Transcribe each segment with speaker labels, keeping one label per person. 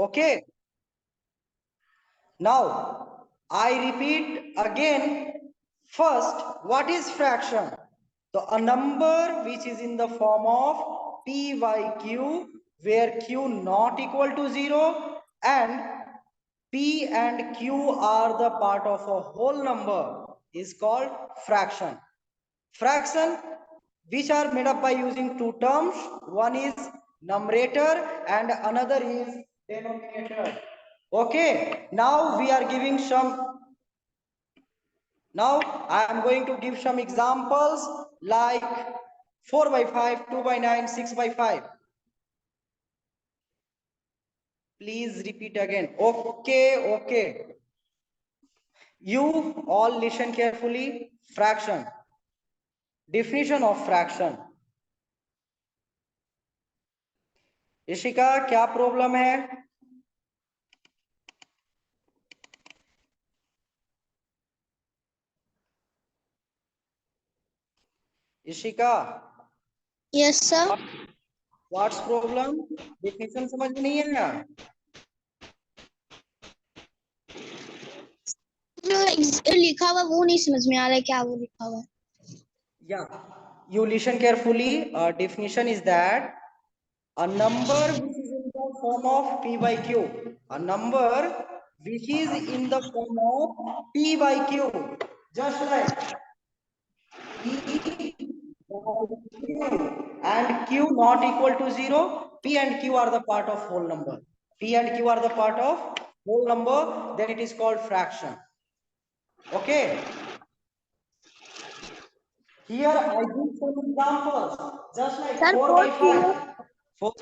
Speaker 1: Okay. Now I repeat again. First, what is fraction? So a number which is in the form of p by q, where q not equal to 0 and p and q are the part of a whole number is called fraction. Fraction which are made up by using two terms. One is numerator and another is denominator. Okay, now we are giving some. Now I am going to give some examples like 4 by 5, 2 by 9, 6 by 5. Please repeat again. Okay. You all listen carefully. Fraction. Definition of fraction. Ishika क्या problem है? Ishika.
Speaker 2: Yes sir.
Speaker 1: What's problem? Definition समझ में नहीं आया?
Speaker 2: जो लिखा हुआ वो नहीं समझ में आ रहा है क्या वो लिखा हुआ है.
Speaker 1: Yeah, you listen carefully. Definition is that a number which is in the form of p by q. A number which is in the form of p by q. Just like p by q and q not equal to 0. P and q are the part of whole number. P and q are the part of whole number. Then it is called fraction. Okay. Here I give some examples, just like
Speaker 2: Sir,
Speaker 1: 4 by 5, 4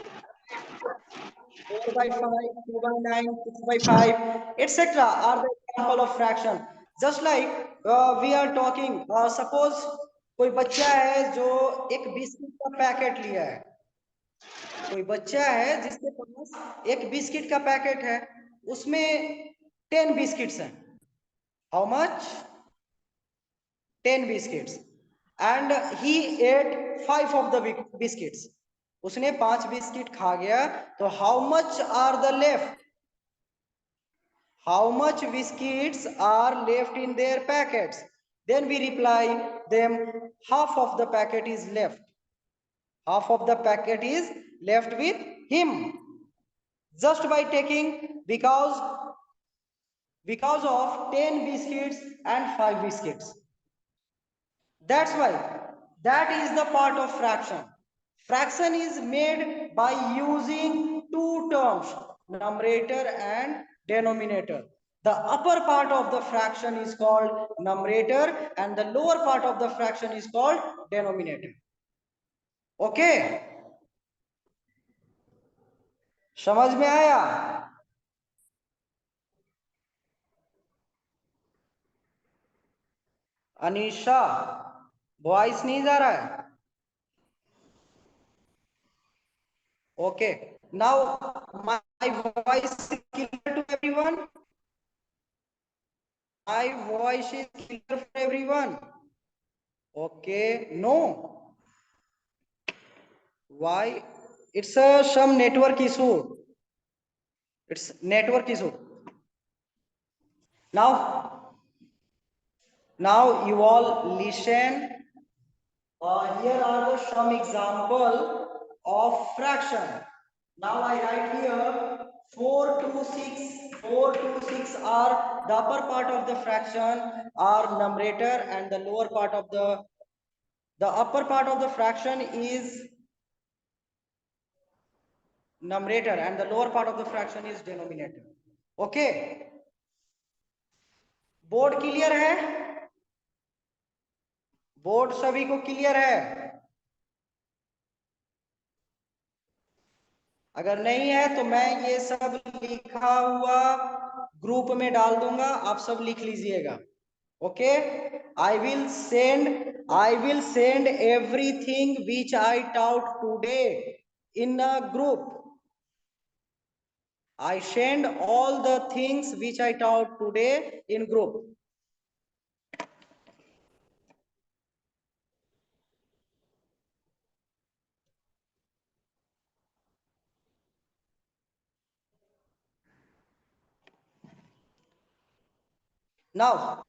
Speaker 1: by 5, 2 by 9, 6 by 5, etc. are the example of fraction. Just like we are talking, suppose कोई बच्चा है जो एक biscuit का packet लिया है. कोई बच्चा है जिसके पास एक बिस्किट का पैकेट है, उसमें 10 बिस्किट्स हैं. How much? 10 biscuits. And he ate 5 of the biscuits. उसने 5 बिस्किट खा गया. तो how much are the left? How much biscuits are left in their packets? Then we reply them, half of the packet is left. Half of the packet is left with him. Just by taking because of 10 biscuits and 5 biscuits. That's why that is the part of fraction. Fraction is made by using two terms, numerator and denominator. The upper part of the fraction is called numerator and the lower part of the fraction is called denominator. Okay? समझ में आया? Anisha, voice नहीं जा रहा है? Okay, now my voice is clear to everyone. My voice is clear for everyone. Okay, no. Why? It's some network issue. It's network issue. Now you all listen. Here are the some example of fraction. Now I write here 4 to 6. 4 to 6 are the upper part of the fraction are numerator and the lower part of the upper part of the fraction is numerator and the lower part of the fraction is denominator. Okay. Board clear है? Board सभी को clear है? अगर नहीं है तो मैं ये सब लिखा हुआ ग्रुप में डाल दूंगा, आप सब लिख लीजिएगा. Okay, I will send everything which I taught today in a group. I send all the things which I taught today in group. Now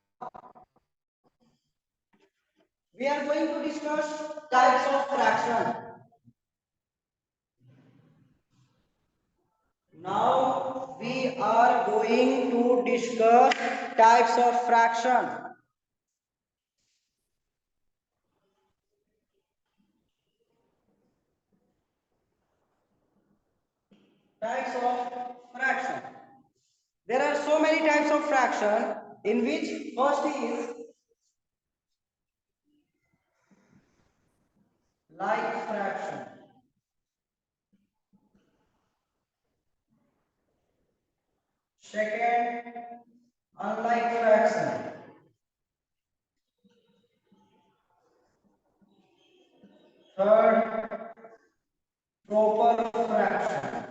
Speaker 1: we are going to discuss types of fraction. Now we are going to discuss types of fraction. Types of fraction. There are so many types of fraction, in which first is like fraction. Second, unlike fraction. Third, proper fraction.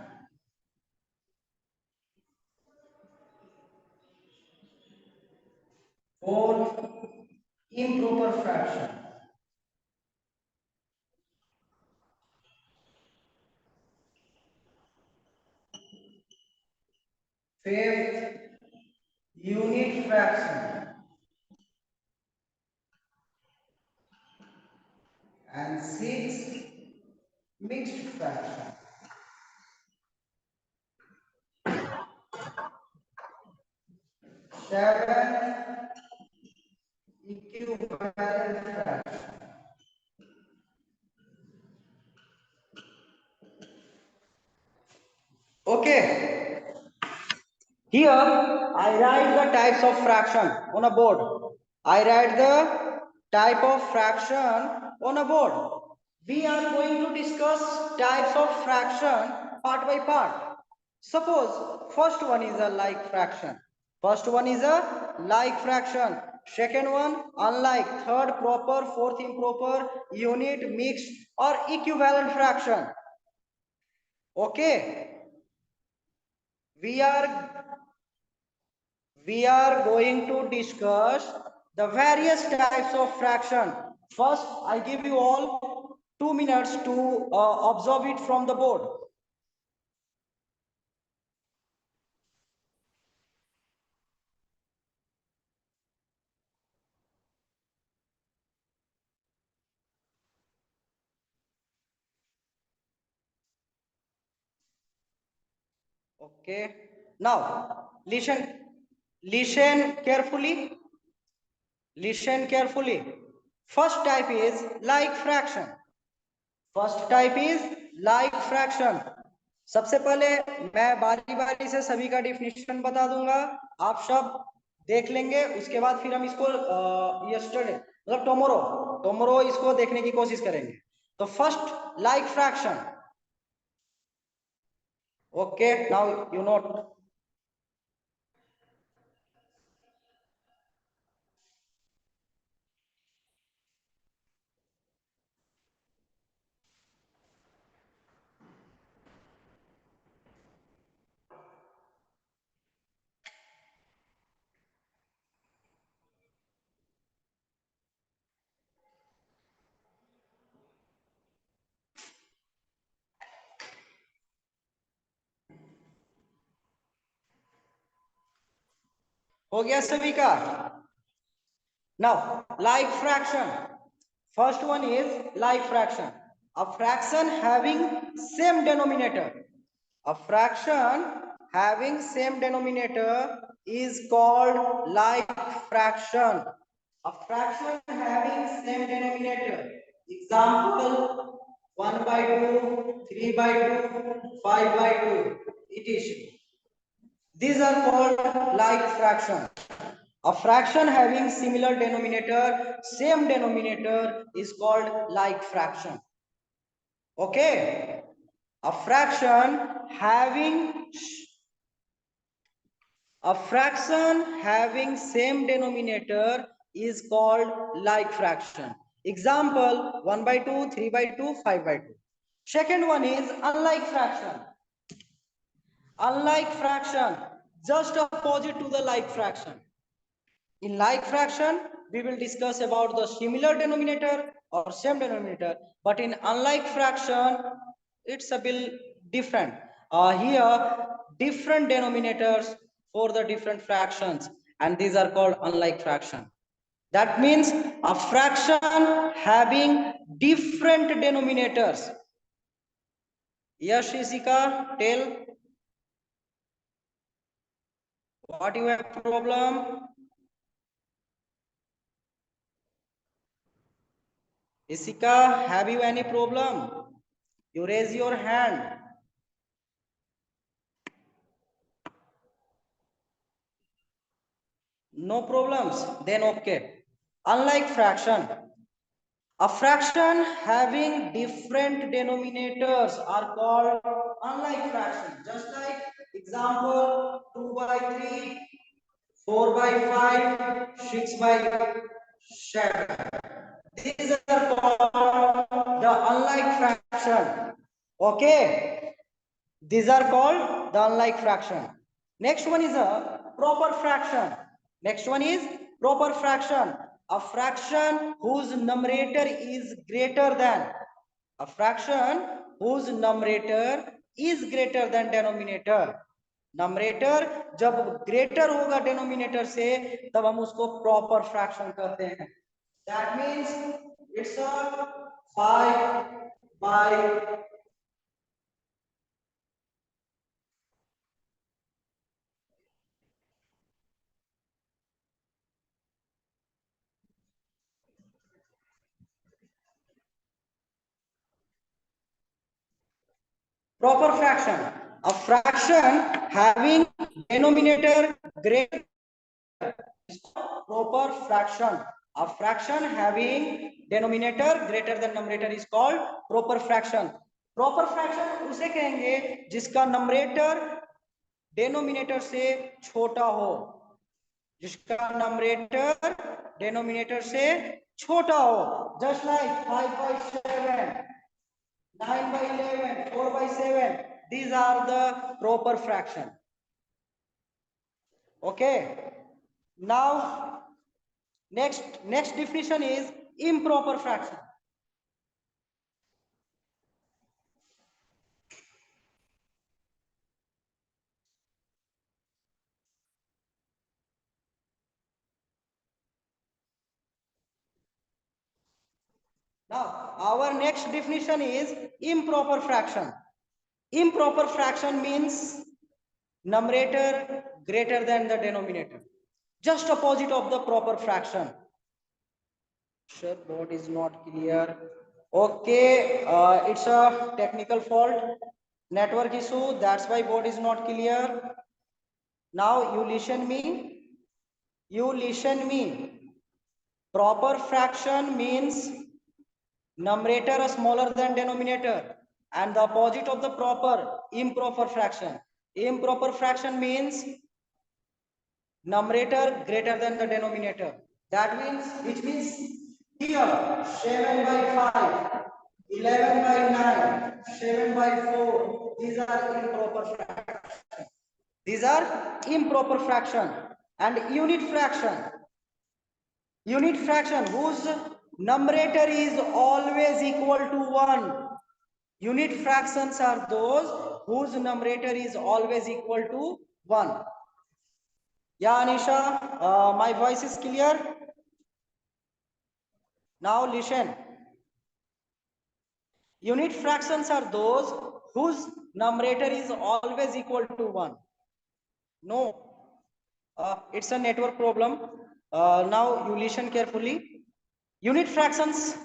Speaker 1: Fourth, improper fraction. Fifth, unit fraction. And sixth, mixed fraction. Seven, equivalent fraction. Okay, here I write the types of fraction on a board. I write the type of fraction on a board. We are going to discuss types of fraction part by part. Suppose first one is a like fraction. First one is a like fraction. Second one unlike. Third proper. Fourth improper. Unit, mixed or equivalent fraction. Okay. We are going to discuss the various types of fraction. First, I give you all 2 minutes to observe it from the board. Okay. Now, listen carefully. Listen carefully. First type is like fraction. First type is like fraction. सबसे पहले मैं बारी बारी से सभी का definition बता दूंगा, आप सब देख लेंगे. उसके बाद फिर हम इसको यस्टरडे मतलब टुमारो इसको देखने की कोशिश करेंगे. तो first like fraction. Okay, now you note. हो गया सभी का. Now, like fraction. First one is like fraction. A fraction having same denominator. A fraction having same denominator is called like fraction. A fraction having same denominator. Example 1 by 2, 3 by 2, 5 by 2. Etc. These are called like fraction. A fraction having similar denominator, same denominator is called like fraction. Okay. A fraction having same denominator is called like fraction. Example 1 by 2, 3 by 2, 5 by 2. Second one is unlike fraction. Unlike fraction, just opposite to the like fraction. In like fraction, we will discuss about the similar denominator or same denominator, but in unlike fraction, it's a bit different. Here, different denominators for the different fractions. and these are called unlike fraction. That means a fraction having different denominators. Yes, Ishika, tell what you have problem. Ishika, have you any problem? You raise your hand. No problems, then okay. Unlike fraction, a fraction having different denominators are called unlike fraction. Just like example 2 by 3, 4 by 5, 6 by 7. These are called the unlike fraction. Okay. These are called the unlike fraction. Next one is a proper fraction. Next one is proper fraction. A fraction whose numerator is greater than. A fraction whose numerator is greater than denominator. Numerator जब greater होगा denominator से तब हम उसको proper fraction कहते हैं. That means it's a 5 by proper fraction. A fraction having denominator greater proper fraction. A fraction having denominator greater than numerator is called proper fraction. Proper fraction उसे कहेंगे जिसका numerator denominator से छोटा हो. जिसका numerator denominator से छोटा हो. Just like 5 by 7, 9 by 11, 4 by 7. These are the proper fraction. Okay. Now, next definition is improper fraction. Now, our next definition is improper fraction. Improper fraction means numerator greater than the denominator. Just opposite of the proper fraction. Sure, board is not clear. Okay, it's a technical fault, network issue. That's why board is not clear. Now you listen me. You listen me. Proper fraction means numerator is smaller than denominator, and the opposite of the proper improper fraction. Improper fraction means numerator greater than the denominator. That means, which means here 7 by 5, 11 by 9, 7 by 4. These are improper fraction. These are improper fraction. And unit fraction. Unit fraction whose numerator is always equal to 1. Unit fractions are those whose numerator is always equal to 1. Yeah, Anisha, my voice is clear. Now listen. Unit fractions are those whose numerator is always equal to 1. No, it's a network problem. Now you listen carefully. Unit fractions.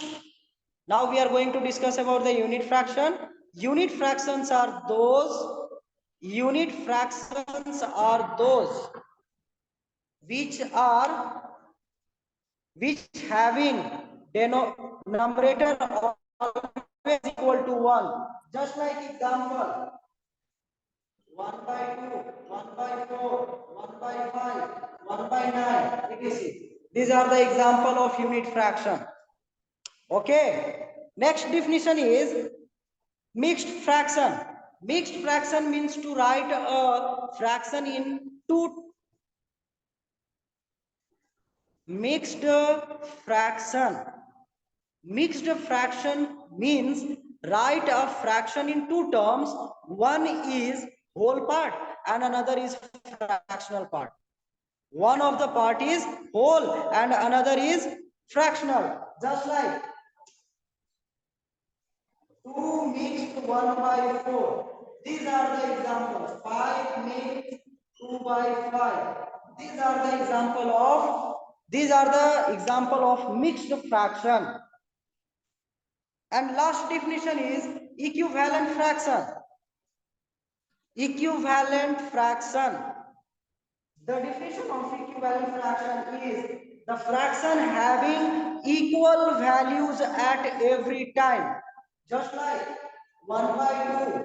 Speaker 1: Now we are going to discuss about the unit fraction. Unit fractions are those. Unit fractions are those which having numerator always equal to 1. Just like example 1 by 2, 1 by 4, 1 by 5, 1 by 9, etc. These are the example of unit fraction. Okay. Next definition is mixed fraction. Mixed fraction means to write a fraction in two. Mixed fraction. Mixed fraction means write a fraction in two terms. One is whole part and another is fractional part. One of the part is whole and another is fractional. Just like 2 mixed 1 by 4. These are the examples. 5 mixed 2 by 5. These are the example of mixed fraction. And last definition is equivalent fraction. Equivalent fraction. The definition of equivalent fraction is the fraction having equal values at every time. Just like 1 by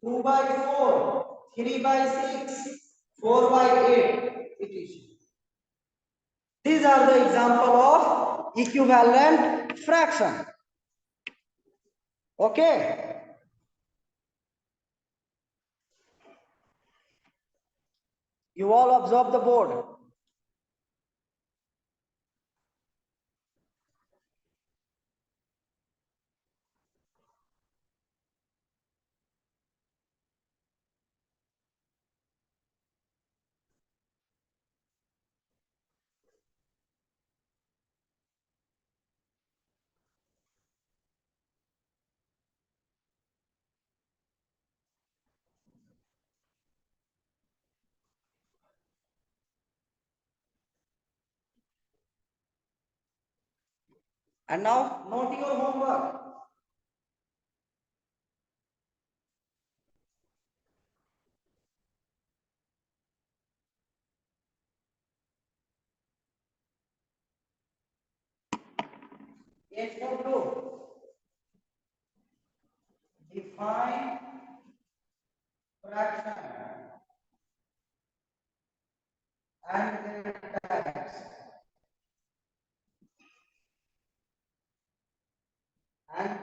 Speaker 1: 2, 2 by 4, 3 by 6, 4 by 8. It is. These are the example of equivalent fraction. Okay. You all observe the board. And now note your homework. Yes, define fraction and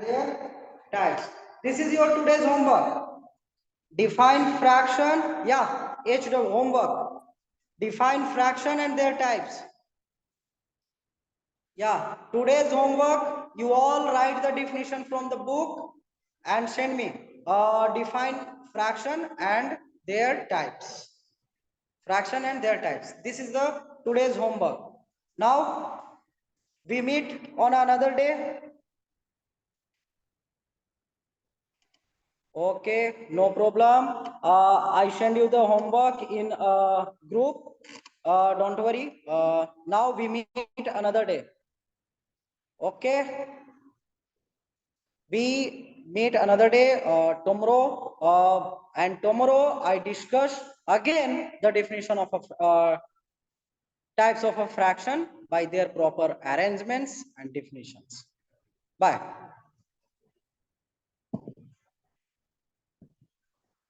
Speaker 1: their types. This is your today's homework. Define fraction. Yeah, H the homework. Define fraction and their types. Yeah, today's homework, you all write the definition from the book and send me. Define fraction and their types. Fraction and their types. This is the today's homework. Now we meet on another day. Okay, no problem. I send you the homework in a group. Don't worry. Now we meet another day. Okay. We meet another day tomorrow. And tomorrow I discuss again the definition of types of a fraction by their proper arrangements and definitions. Bye.